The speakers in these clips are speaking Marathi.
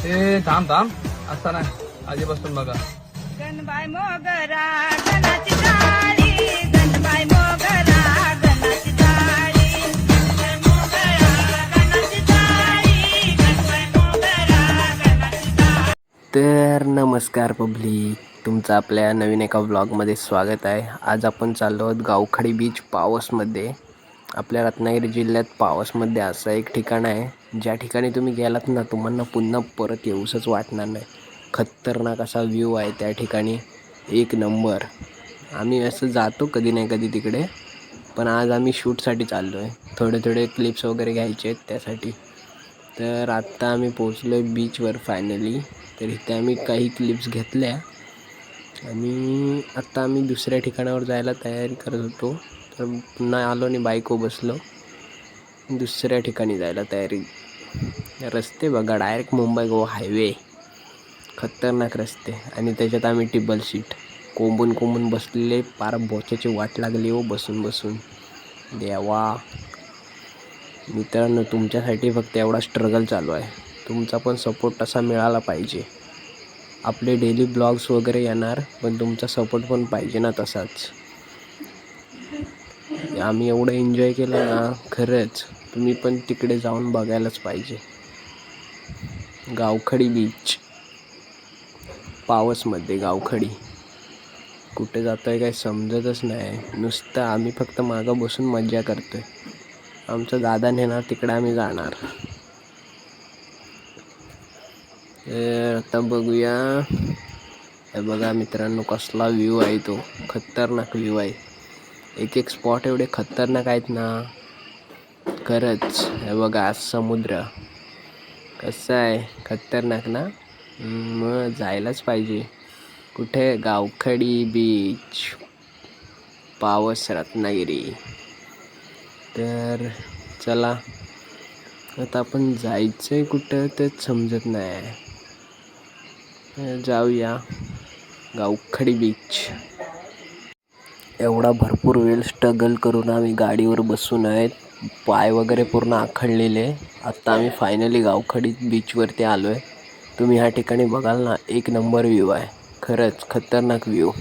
ए थांब थांब असता नाही आधीपासून बघा. गणबाई मोगरा गणाची टाळी, गणबाई मोगरा गणाची टाळी, गणबाई मोगरा गणाची टाळी, गणबाई मोगरा गणाची टाळी. तर नमस्कार पब्लिक, तुमचं आपल्या नवीन एका व्लॉगमध्ये स्वागत आहे. आज आपण चाललो आहोत गावखडी बीच पावसमध्ये. आपल्या रत्नागिरी जिल्ह्यात पावसमध्ये असं एक ठिकाण आहे ज्या ठिकाणी तुम्ही गेलात ना, तुम्हाला पुन्हा परत येऊसच वाटणार नाही. खतरनाक असा व्ह्यू आहे त्या ठिकाणी, एक नंबर. आम्ही असं जातो कधी नाही कधी तिकडे, पण आज आम्ही शूटसाठी चाललो आहे. थोडे क्लिप्स वगैरे घ्यायचे आहेत त्यासाठी. तर आत्ता आम्ही पोचलो आहे बीचवर फायनली. तर इथे आम्ही काही क्लिप्स घेतल्या आणि आत्ता आम्ही दुसऱ्या ठिकाणावर जायला तयारी करत होतो. तर पुन्हा आलो आणि बाईकवर बसलो, दुसऱ्या ठिकाणी जायला तयारी. रस्ते बघा, डायरेक्ट मुंबई गोवा हायवे, खतरनाक रस्ते. आणि त्याच्यात आम्ही टिबल सीट कोंबून बसलेले, पार बोचाची वाट लागली हो बसून बसून. देवा मित्रांनो, तुमच्यासाठी फक्त एवढा स्ट्रगल चालू आहे. तुमचा पण सपोर्ट तसा मिळाला पाहिजे. आपले डेली ब्लॉग्स वगैरे येणार, पण तुमचा सपोर्ट पण पाहिजे ना तसाच. आम्ही एवढं एन्जॉय केलं ना, खरंच तुम्ही पण तिकडे जाऊन बघायलाच पाहिजे. गावखडी बीच पावसमध्ये. गावखडी कुठे जातोय काय समजतच नाही. नुसतं आम्ही फक्त मागं बसून मज्जा करतोय. आमचा दादा नेणार तिकडे, आम्ही जाणार. आता बघूया. हे बघा मित्रांनो, कसला व्ह्यू आहे तो, खतरनाक व्ह्यू आहे. एक स्पॉट एवढे खतरनाक आहेत ना, खरंच. हे बघा, आज समुद्र कसं आहे, खतरनाक ना. मग जायलाच पाहिजे. कुठे? गावखडी बीच पावस, रत्नागिरी. तर चला आता आपण जायचंय कुठं तेच समजत नाही. जाऊया गावखडी बीच. एवढा भरपूर वेळ स्ट्रगल करून आम्ही गाडीवर बसून आहेत, पाय वगैरे पूर्ण आखडलेले. आत्ता आम्ही फायनली गावखडी बीचवरती आलो आहे. तुम्ही ह्या ठिकाणी बघाल ना, एक नंबर व्ह्यू आहे. खरंच खतरनाक व्ह्यू.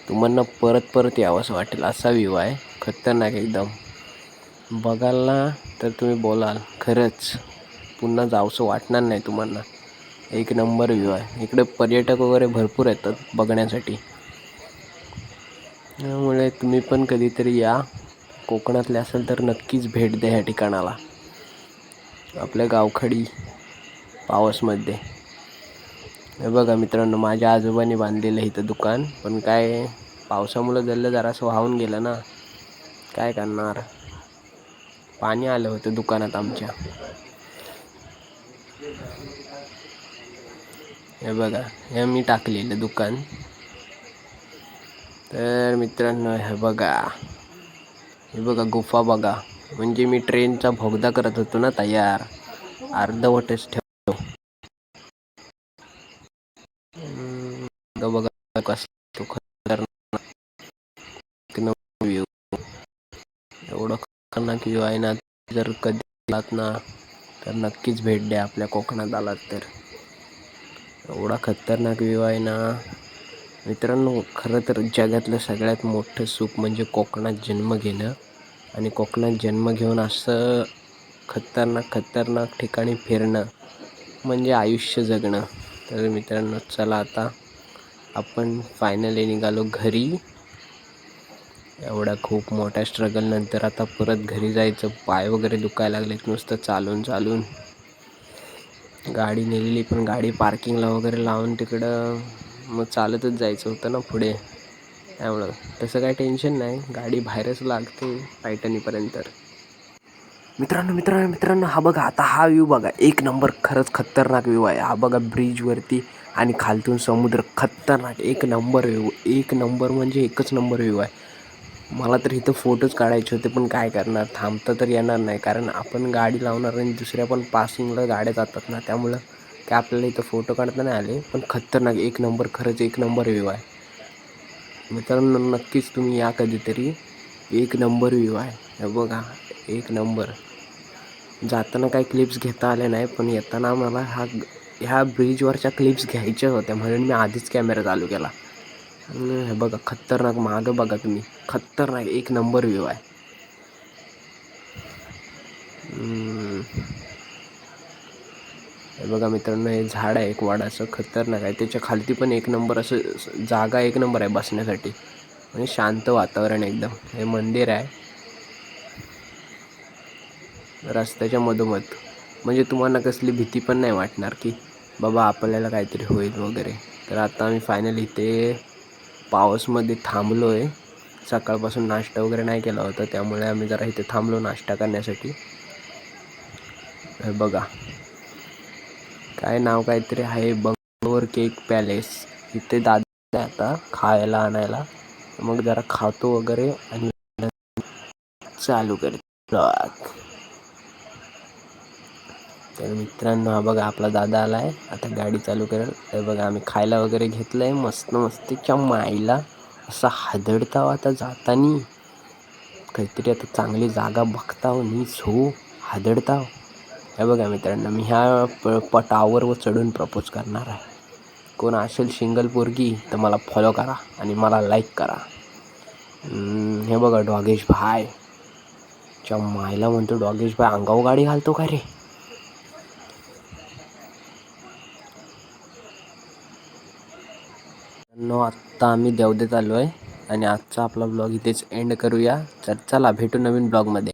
तुम्हाला परत यावंसं वाटेल असा व्ह्यू आहे, खतरनाक एकदम. बघाल ना तर तुम्ही बोलाल खरंच पुन्हा जावंसं वाटणार नाही तुम्हाला. एक नंबर व्ह्यू आहे. इकडे पर्यटक वगैरे भरपूर येतात बघण्यासाठी, त्यामुळे तुम्ही पण कधीतरी या. कोकणातले असेल तर नक्कीच भेट द्या ह्या ठिकाणाला, आपल्या गावखडी पावसमध्ये. हे बघा मित्रांनो, माझ्या आजोबांनी बांधलेलं इथं दुकान, पण काय पावसामुळं जरासं वाहून गेलं ना, काय करणार. पाणी आलं होतं दुकानात आमच्या. हे बघा, हे मी टाकलेलं दुकान. तर मित्रांनो, हे बघा गुफा बघा. म्हणजे मी ट्रेनचा बोगदा करत होतो ना तयार, अर्धवटच ठेवतो. बघा कसं खतरनाक व्ह्यू, एवढं खतरनाक व्ह्यू आहे ना. जर कधी आलात ना तर नक्कीच भेट द्या आपल्या कोकणात आलात तर. एवढा खतरनाक व्ह्यू आहे ना मित्रांनो. खरं तर जगातलं सगळ्यात मोठं सुख म्हणजे कोकणात जन्म घेणं, आणि कोकणात जन्म घेऊन असं खतरनाक ठिकाणी फिरणं म्हणजे आयुष्य जगणं. तर मित्रांनो, चला आता आपण फायनली निघालो घरी. एवढा खूप मोठ्या स्ट्रगल नंतर आता परत घरी जायचं. पाय वगैरे दुखायला लागलेत नुसतं चालून. गाडी नेलेली, पण गाडी पार्किंगला वगैरे लावून तिकडं मग चालतच जायचं होतं ना पुढे. त्यामुळं तसं काही टेन्शन नाही, गाडी बाहेरच लागते पैठणीपर्यंत. मित्रांनो हा बघा, आता हा व्ह्यू बघा, एक नंबर. खरंच खतरनाक व्ह्यू आहे हा बघा. ब्रिजवरती आणि खालतून समुद्र, खतरनाक एक नंबर व्ह्यू. एक नंबर म्हणजे एकच नंबर व्ह्यू आहे. मला तर इथं फोटोज काढायचे होते, पण काय करणार, थांबता तर येणार नाही, कारण आपण गाडी लावणार आणि दुसऱ्या पण पासिंगला गाड्या जातात ना, त्यामुळं काय आपल्याला इथं फोटो काढता नाही आले. पण खतरनाक एक नंबर, खरंच एक नंबर व्ह्यू आहे मित्रांनो. नक्कीच तुम्ही या कधीतरी, एक नंबर व्ह्यू आहे. हे बघा, एक नंबर. जाताना काही क्लिप्स घेता आले नाही, पण येताना मला हा ह्या ब्रिजवरच्या क्लिप्स घ्यायच्या होत्या म्हणून मी आधीच कॅमेरा चालू केला. आणि हे बघा खतरनाक, मागं बघा तुम्ही, खतरनाक एक नंबर व्ह्यू आहे. हे बघा मित्रांनो, हे झाड आहे एक वडाचं, खतरनाक आहे. त्याच्या खालती पण एक नंबर असं जागा, एक नंबर आहे बसण्यासाठी, म्हणजे शांत वातावरण एकदम. हे मंदिर आहे रस्त्याच्या मधोमध, म्हणजे तुम्हाला कसली भीती पण नाही वाटणार की बाबा आपल्याला काहीतरी होईल वगैरे. तर आता आम्ही फायनली इथे पावसमध्ये थांबलो आहे. सकाळपासून नाश्ता वगैरे नाही केला होता, त्यामुळे आम्ही जरा इथे थांबलो नाश्ता करण्यासाठी. हे बघा काय नाव काहीतरी आहे, बंगलोर केक पॅलेस. इथे दादा आता खायला आणायला, मग जरा खातो वगैरे आणि चालू करतो. तर मित्रांनो, हा बघा आपला दादा आला आहे, आता गाडी चालू करेल. हे बघा आम्ही खायला वगैरे घेतलं आहे मस्त मस्तीच्या माईला. असा हादडताव आता जातानी, काहीतरी आता चांगली जागा बघताव नीच हो, हादडताव. हे बघा मित्रांनो, मी ह्या टावरवर चढून प्रपोज करणार आहे. कोण असेल सिंगल पोरगी तर मला फॉलो करा आणि मला लाईक करा. हे बघा डॉगेश भाई, च्या मायला म्हणतो डॉगेश भाई अंगावर गाडी घालतो का रे. आत्ता आम्ही देवदेत आलो आहे आणि आजचा आपला ब्लॉग इथेच एंड करूया. तर चला भेटू नवीन ब्लॉगमध्ये.